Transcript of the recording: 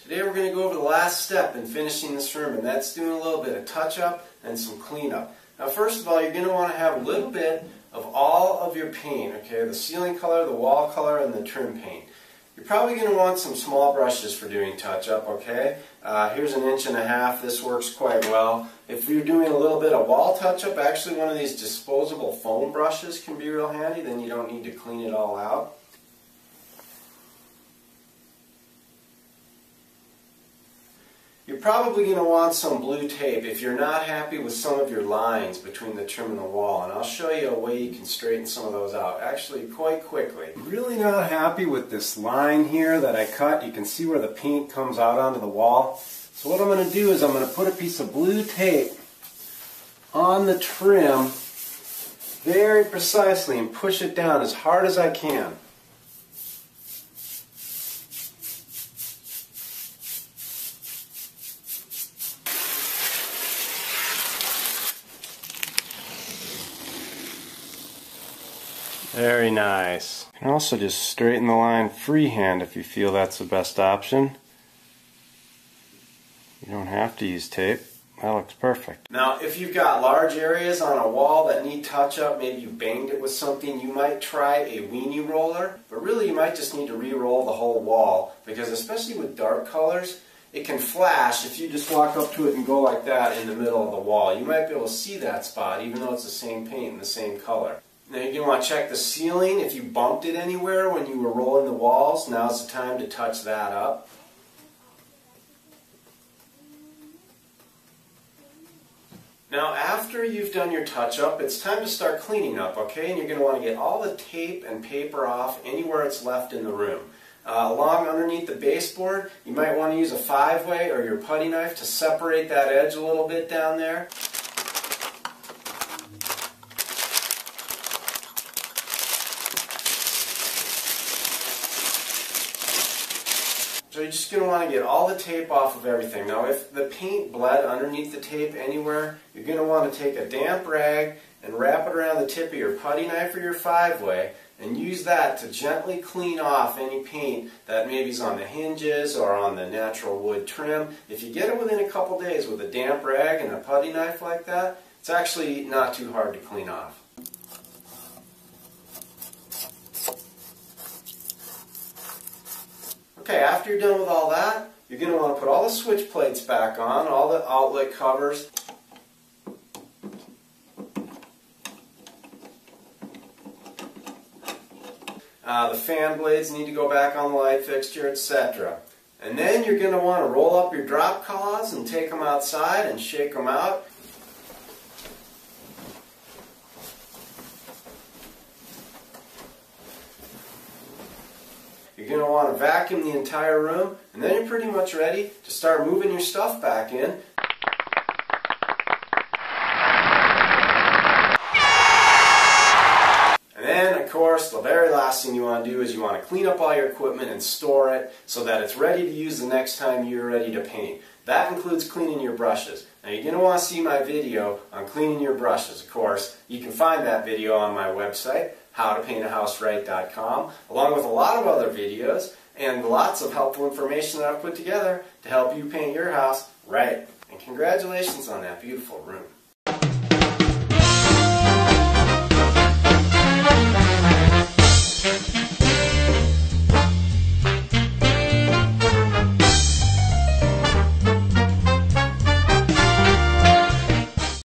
Today we're going to go over the last step in finishing this room, and that's doing a little bit of touch-up and some cleanup. Now first of all, you're going to want to have a little bit of all of your paint, okay? The ceiling color, the wall color, and the trim paint. You're probably going to want some small brushes for doing touch-up, okay? Here's 1.5 inches. This works quite well. If you're doing a little bit of wall touch-up, actually one of these disposable foam brushes can be real handy. Then you don't need to clean it all out. You're probably going to want some blue tape if you're not happy with some of your lines between the trim and the wall, and I'll show you a way you can straighten some of those out, actually quite quickly. Really not happy with this line here that I cut. You can see where the paint comes out onto the wall. So what I'm going to do is I'm going to put a piece of blue tape on the trim very precisely and push it down as hard as I can. Very nice. You can also just straighten the line freehand if you feel that's the best option. You don't have to use tape. That looks perfect. Now if you've got large areas on a wall that need touch-up, maybe you banged it with something, you might try a weenie roller, but really you might just need to re-roll the whole wall, because especially with dark colors, it can flash if you just walk up to it and go like that in the middle of the wall. You might be able to see that spot even though it's the same paint and the same color. Now you're going to want to check the ceiling. If you bumped it anywhere when you were rolling the walls, now's the time to touch that up. Now after you've done your touch-up, it's time to start cleaning up, okay? And you're going to want to get all the tape and paper off anywhere it's left in the room. Along underneath the baseboard, you might want to use a 5-way or your putty knife to separate that edge a little bit down there. So you're just going to want to get all the tape off of everything. Now if the paint bled underneath the tape anywhere, you're going to want to take a damp rag and wrap it around the tip of your putty knife or your 5-way and use that to gently clean off any paint that maybe is on the hinges or on the natural wood trim. If you get it within a couple days with a damp rag and a putty knife like that, it's actually not too hard to clean off. Okay, after you're done with all that, you're going to want to put all the switch plates back on, all the outlet covers. The fan blades need to go back on the light fixture, etc. And then you're going to want to roll up your drop cloths and take them outside and shake them out. You're going to want to vacuum the entire room, and then you're pretty much ready to start moving your stuff back in. And then, of course, the very last thing you want to do is you want to clean up all your equipment and store it so that it's ready to use the next time you're ready to paint. That includes cleaning your brushes. Now you're going to want to see my video on cleaning your brushes, of course. You can find that video on my website, howtopaintahouserite.com, along with a lot of other videos and lots of helpful information that I've put together to help you paint your house right. And congratulations on that beautiful room.